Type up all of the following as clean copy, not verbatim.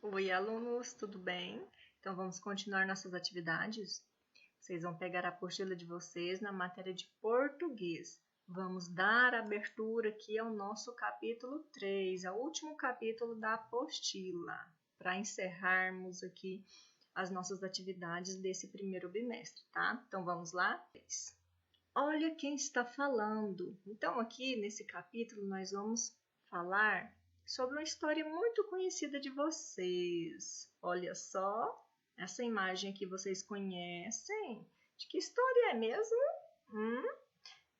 Oi, alunos, tudo bem? Então, vamos continuar nossas atividades. Vocês vão pegar a apostila de vocês na matéria de português. Vamos dar abertura aqui ao nosso capítulo 3, ao último capítulo da apostila, para encerrarmos aqui as nossas atividades desse primeiro bimestre, tá? Então, vamos lá? Olha quem está falando. Então, aqui nesse capítulo, nós vamos falar sobre uma história muito conhecida de vocês. Olha só, essa imagem aqui vocês conhecem? De que história é mesmo?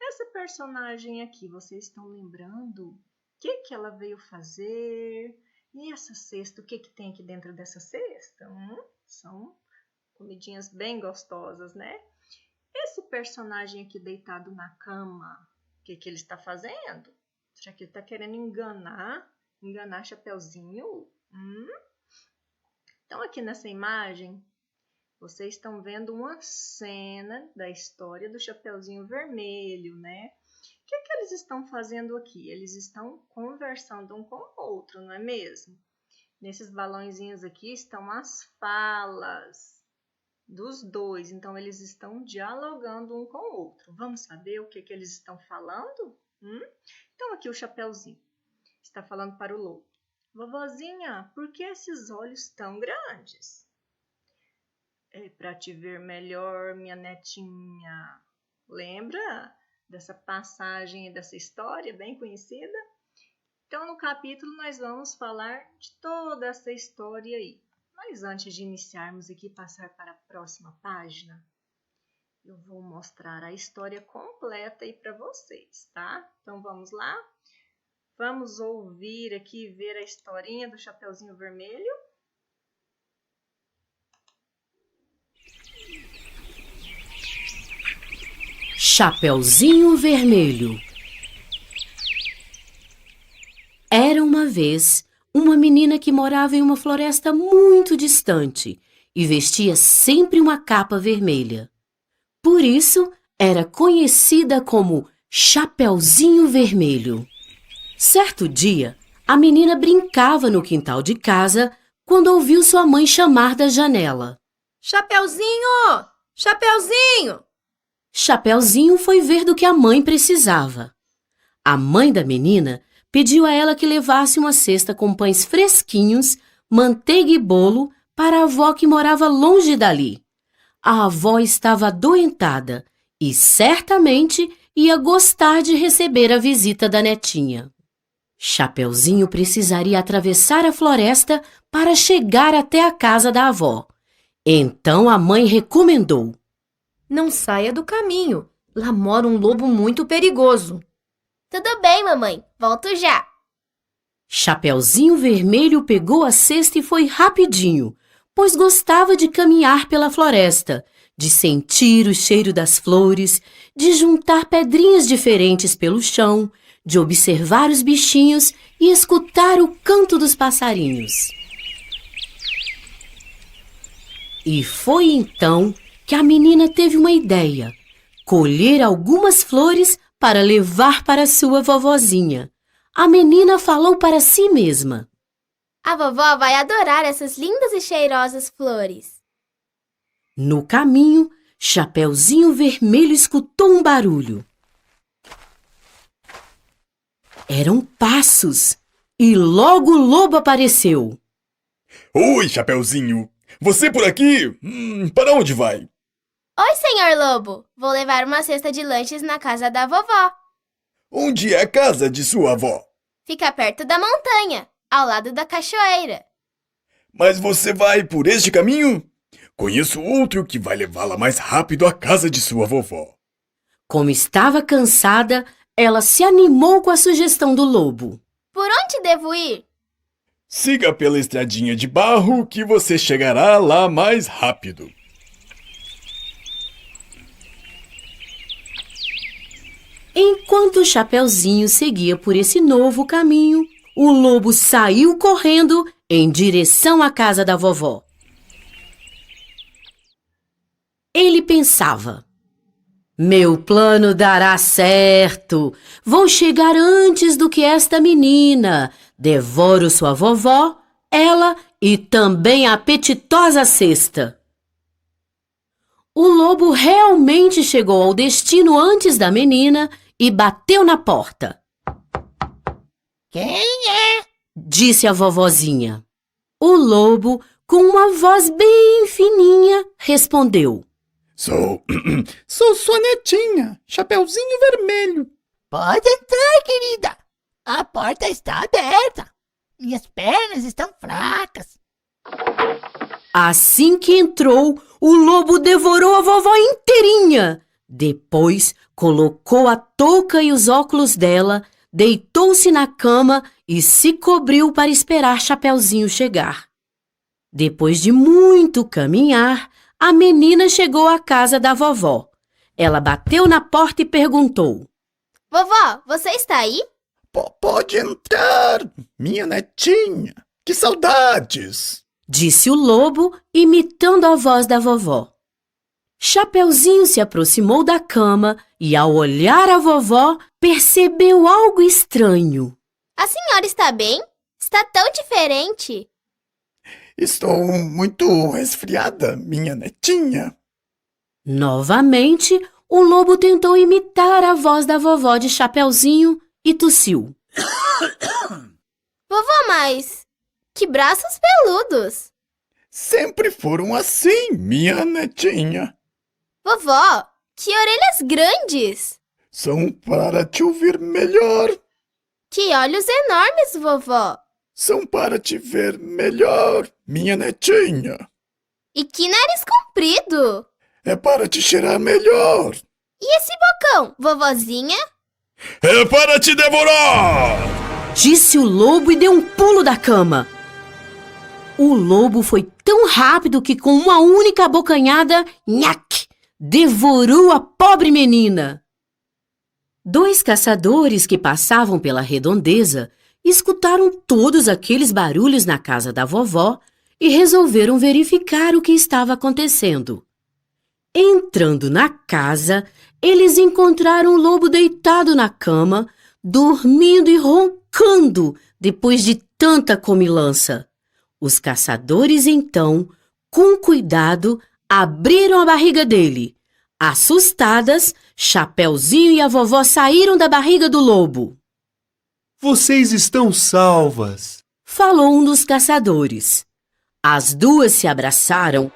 Essa personagem aqui, vocês estão lembrando? O que ela veio fazer? E essa cesta, o que tem aqui dentro dessa cesta? São comidinhas bem gostosas, né? Esse personagem aqui deitado na cama, o que ele está fazendo? Será que ele está querendo enganar Chapeuzinho? Então, aqui nessa imagem, vocês estão vendo uma cena da história do Chapeuzinho Vermelho, né? O que eles estão fazendo aqui? Eles estão conversando um com o outro, não é mesmo? Nesses balãozinhos aqui estão as falas dos dois, então eles estão dialogando um com o outro. Vamos saber o que eles estão falando? Então, aqui o Chapeuzinho está falando para o lobo. Vovozinha, por que esses olhos tão grandes? É para te ver melhor, minha netinha. Lembra dessa passagem e dessa história bem conhecida? Então, no capítulo, nós vamos falar de toda essa história aí. Mas antes de iniciarmos aqui e passar para a próxima página, eu vou mostrar a história completa aí para vocês, tá? Então, vamos lá? Vamos ouvir aqui e ver a historinha do Chapeuzinho Vermelho? Chapeuzinho Vermelho. Era uma vez uma menina que morava em uma floresta muito distante e vestia sempre uma capa vermelha. Por isso, era conhecida como Chapeuzinho Vermelho. Certo dia, a menina brincava no quintal de casa quando ouviu sua mãe chamar da janela. Chapeuzinho! Chapeuzinho! Chapeuzinho foi ver do que a mãe precisava. A mãe da menina pediu a ela que levasse uma cesta com pães fresquinhos, manteiga e bolo para a avó que morava longe dali. A avó estava adoentada e certamente ia gostar de receber a visita da netinha. Chapeuzinho precisaria atravessar a floresta para chegar até a casa da avó. Então a mãe recomendou: Não saia do caminho. Lá mora um lobo muito perigoso. Tudo bem, mamãe. Volto já. Chapeuzinho Vermelho pegou a cesta e foi rapidinho, pois gostava de caminhar pela floresta, de sentir o cheiro das flores, de juntar pedrinhas diferentes pelo chão, de observar os bichinhos e escutar o canto dos passarinhos. E foi então que a menina teve uma ideia: colher algumas flores para levar para sua vovozinha. A menina falou para si mesma: A vovó vai adorar essas lindas e cheirosas flores. No caminho, Chapeuzinho Vermelho escutou um barulho. Eram passos, e logo o lobo apareceu. Oi, Chapeuzinho! Você por aqui? Para onde vai? Oi, senhor lobo. Vou levar uma cesta de lanches na casa da vovó. Onde é a casa de sua avó? Fica perto da montanha, ao lado da cachoeira. Mas você vai por este caminho? Conheço outro que vai levá-la mais rápido à casa de sua vovó. Como estava cansada, ela se animou com a sugestão do lobo. Por onde devo ir? Siga pela estradinha de barro que você chegará lá mais rápido. Enquanto o Chapeuzinho seguia por esse novo caminho, o lobo saiu correndo em direção à casa da vovó. Ele pensava: meu plano dará certo. Vou chegar antes do que esta menina. Devoro sua vovó ela e também a apetitosa cesta. O lobo realmente chegou ao destino antes da menina e bateu na porta. Quem é? Disse a vovozinha. O lobo, com uma voz bem fininha, respondeu. Sou sua netinha, Chapeuzinho Vermelho. Pode entrar, querida. A porta está aberta. Minhas pernas estão fracas. Assim que entrou, o lobo devorou a vovó inteirinha. Depois, colocou a touca e os óculos dela, deitou-se na cama e se cobriu para esperar Chapeuzinho chegar. Depois de muito caminhar, a menina chegou à casa da vovó. Ela bateu na porta e perguntou. Vovó, você está aí? Pode entrar, minha netinha. Que saudades! Disse o lobo, imitando a voz da vovó. Chapeuzinho se aproximou da cama e, ao olhar a vovó, percebeu algo estranho. A senhora está bem? Está tão diferente. Estou muito resfriada, minha netinha. Novamente, o lobo tentou imitar a voz da vovó de Chapeuzinho e tossiu. Vovó, mas que braços peludos. Sempre foram assim, minha netinha. Vovó, que orelhas grandes. São para te ouvir melhor. Que olhos enormes, vovó. São para te ver melhor, minha netinha. E que nariz comprido. É para te cheirar melhor. E esse bocão, vovozinha? É para te devorar! Disse o lobo e deu um pulo da cama. O lobo foi tão rápido que, com uma única abocanhada, nhaque, devorou a pobre menina. 2 caçadores que passavam pela redondeza escutaram todos aqueles barulhos na casa da vovó e resolveram verificar o que estava acontecendo. Entrando na casa, eles encontraram o lobo deitado na cama, dormindo e roncando depois de tanta comilança. Os caçadores, então, com cuidado, abriram a barriga dele. Assustadas, Chapeuzinho e a vovó saíram da barriga do lobo. Vocês estão salvas, Falou um dos caçadores. As duas se abraçaram.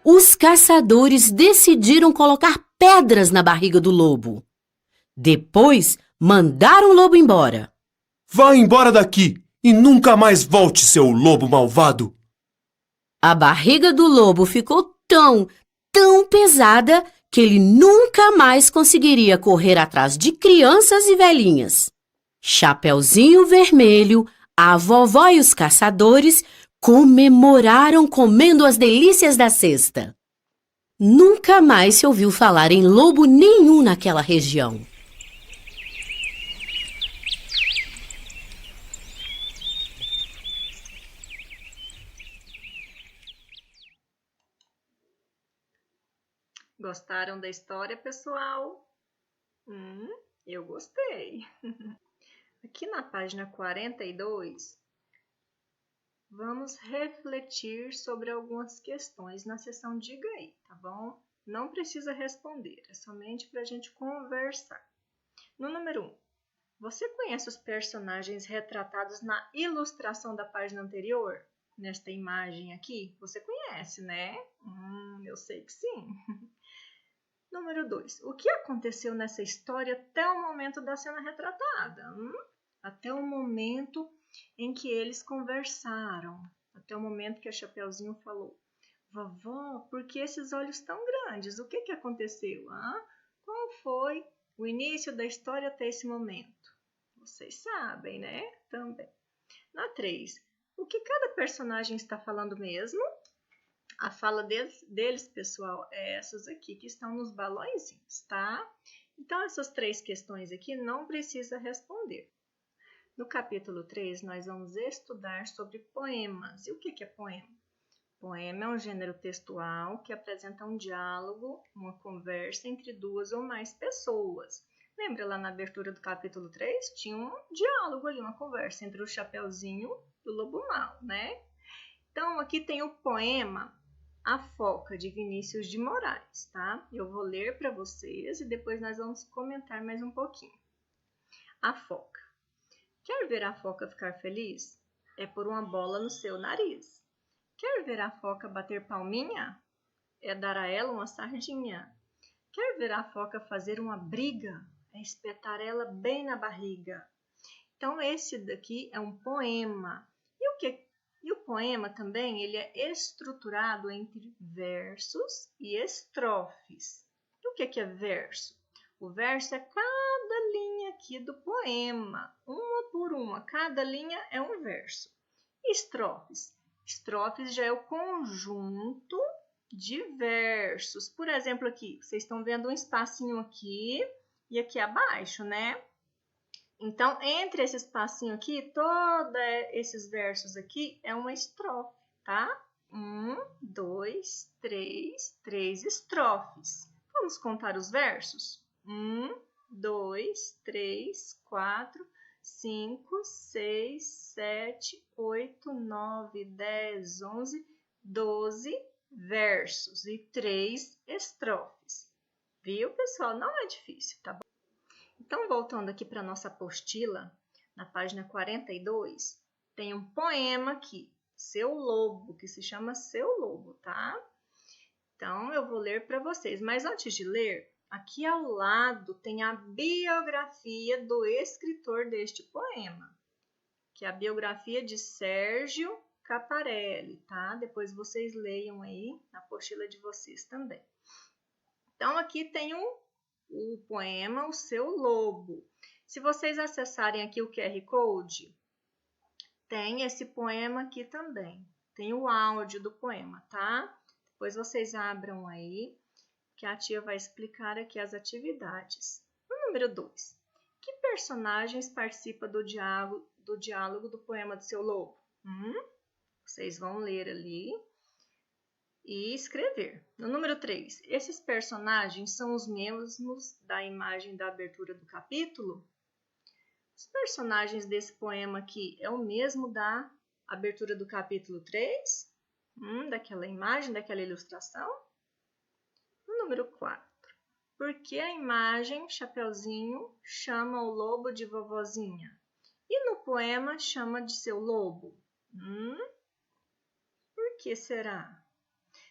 Os caçadores decidiram colocar pedras na barriga do lobo. Depois, mandaram o lobo embora. Vá embora daqui e nunca mais volte, seu lobo malvado. A barriga do lobo ficou tão pesada que ele nunca mais conseguiria correr atrás de crianças e velhinhas. Chapeuzinho Vermelho, a vovó e os caçadores comemoraram comendo as delícias da cesta. Nunca mais se ouviu falar em lobo nenhum naquela região. Gostaram da história, pessoal? Eu gostei. Aqui na página 42, vamos refletir sobre algumas questões na seção Diga aí, tá bom? Não precisa responder, é somente para a gente conversar. No número 1, você conhece os personagens retratados na ilustração da página anterior? Nesta imagem aqui, você conhece, né? Eu sei que sim. Número 2. O que aconteceu nessa história até o momento da cena retratada? Até o momento em que eles conversaram. Até o momento que a Chapeuzinho falou: Vovó, por que esses olhos tão grandes? O que aconteceu? Qual foi o início da história até esse momento? Vocês sabem, né? Também. Na 3. O que cada personagem está falando mesmo? A fala deles, pessoal, é essas aqui que estão nos balõezinhos, tá? Então, essas 3 questões aqui não precisa responder. No capítulo 3, nós vamos estudar sobre poemas. E o que é poema? Poema é um gênero textual que apresenta um diálogo, uma conversa entre 2 ou mais pessoas. Lembra lá na abertura do capítulo 3? Tinha um diálogo ali, uma conversa entre o Chapeuzinho e o Lobo Mau, né? Então, aqui tem o poema A Foca, de Vinícius de Moraes, tá? Eu vou ler para vocês e depois nós vamos comentar mais um pouquinho. A foca. Quer ver a foca ficar feliz? É pôr uma bola no seu nariz. Quer ver a foca bater palminha? É dar a ela uma sardinha. Quer ver a foca fazer uma briga? É espetar ela bem na barriga. Então, esse daqui é um poema. E o poema também ele é estruturado entre versos e estrofes. E o que é verso? O verso é cada linha aqui do poema, uma por uma. Cada linha é um verso. E estrofes? Estrofes já é o conjunto de versos. Por exemplo, aqui, vocês estão vendo um espacinho aqui e aqui abaixo, né? Então, entre esse espacinho aqui, todos esses versos aqui é uma estrofe, tá? 1, 2, 3 estrofes. Vamos contar os versos? 1, 2, 3, 4, 5, 6, 7, 8, 9, 10, 11, 12 versos e 3 estrofes. Viu, pessoal? Não é difícil, tá bom? Então, voltando aqui para a nossa apostila, na página 42, tem um poema aqui, Seu Lobo, que se chama Seu Lobo, tá? Então, eu vou ler para vocês. Mas antes de ler, aqui ao lado tem a biografia do escritor deste poema, que é a biografia de Sérgio Caparelli, tá? Depois vocês leiam aí na apostila de vocês também. Então, aqui tem o poema O Seu Lobo. Se vocês acessarem aqui o QR Code, tem esse poema aqui também. Tem o áudio do poema, tá? Depois vocês abram aí, que a tia vai explicar aqui as atividades. No número 2, que personagens participam do diálogo do poema do Seu Lobo? Vocês vão ler ali e escrever. No número 3, esses personagens são os mesmos da imagem da abertura do capítulo? Os personagens desse poema aqui é o mesmo da abertura do capítulo 3? Daquela imagem, daquela ilustração? No número 4, por que a imagem Chapeuzinho chama o lobo de vovozinha? E no poema chama de seu lobo? Por que será?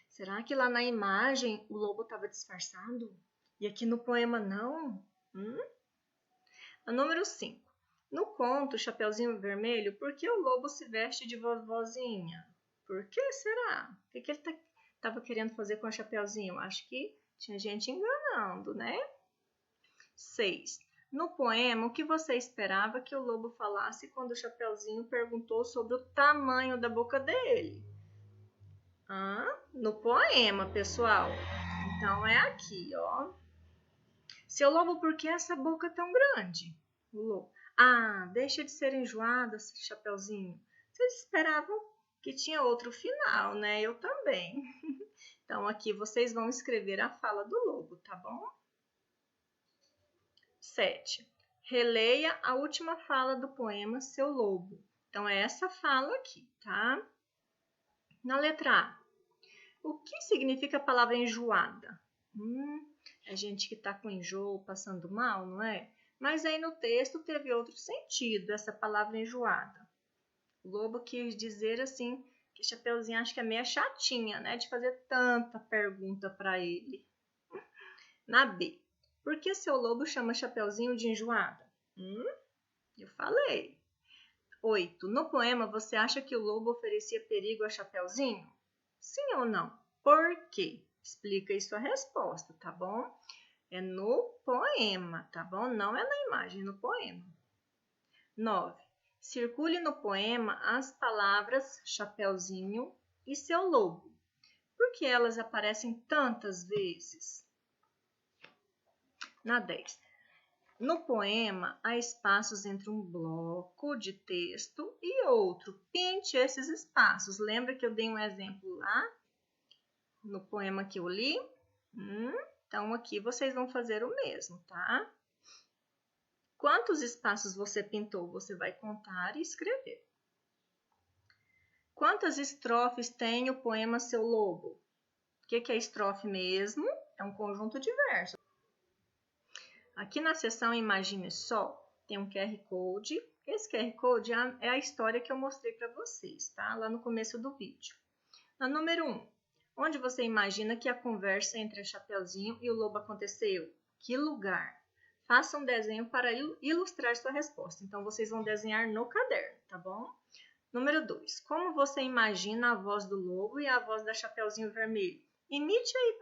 Será que lá na imagem o lobo estava disfarçado? E aqui no poema não? No número 5. No conto Chapeuzinho Vermelho, por que o lobo se veste de vovozinha? Por que será? O que ele estava querendo fazer com o Chapeuzinho? Acho que tinha gente enganando, né? 6. No poema, o que você esperava que o lobo falasse quando o Chapeuzinho perguntou sobre o tamanho da boca dele? No poema, pessoal. Então, é aqui, ó. Seu lobo, por que essa boca tão grande? O lobo. Deixa de ser enjoada, Chapeuzinho. Vocês esperavam que tinha outro final, né? Eu também. Então, aqui vocês vão escrever a fala do lobo, tá bom? 7. Releia a última fala do poema Seu Lobo. Então, é essa fala aqui, tá? Na letra A. O que significa a palavra enjoada? É gente que está com enjoo, passando mal, não é? Mas aí no texto teve outro sentido, essa palavra enjoada. O lobo quis dizer assim, que Chapeuzinho acha que é meio chatinha, né? De fazer tanta pergunta para ele. Na B. Por que seu lobo chama Chapeuzinho de enjoada? Eu falei. 8. No poema, você acha que o lobo oferecia perigo a Chapeuzinho? Sim ou não? Por quê? Explica aí sua resposta, tá bom? É no poema, tá bom? Não é na imagem, é no poema. 9. Circule no poema as palavras Chapeuzinho e seu lobo. Por que elas aparecem tantas vezes? Na 10. No poema, há espaços entre um bloco de texto e outro. Pinte esses espaços. Lembra que eu dei um exemplo lá no poema que eu li? Então, aqui vocês vão fazer o mesmo, tá? Quantos espaços você pintou? Você vai contar e escrever. Quantas estrofes tem o poema Seu Lobo? O que é estrofe mesmo? É um conjunto de versos. Aqui na seção Imagine Só, tem um QR Code. Esse QR Code é a história que eu mostrei para vocês, tá? Lá no começo do vídeo. Na número 1, onde você imagina que a conversa entre a Chapeuzinho e o lobo aconteceu? Que lugar? Faça um desenho para ilustrar sua resposta. Então, vocês vão desenhar no caderno, tá bom? Número 2, como você imagina a voz do lobo e a voz da Chapeuzinho Vermelho? Imite aí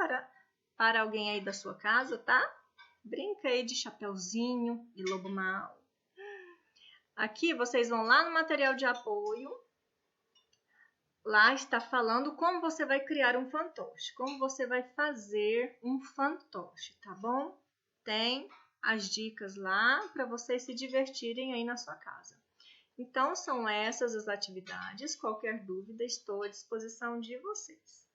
para alguém aí da sua casa, tá? Brinca aí de Chapeuzinho e Lobo Mau. Aqui vocês vão lá no material de apoio. Lá está falando como você vai criar um fantoche, como você vai fazer um fantoche, tá bom? Tem as dicas lá para vocês se divertirem aí na sua casa. Então, são essas as atividades. Qualquer dúvida, estou à disposição de vocês.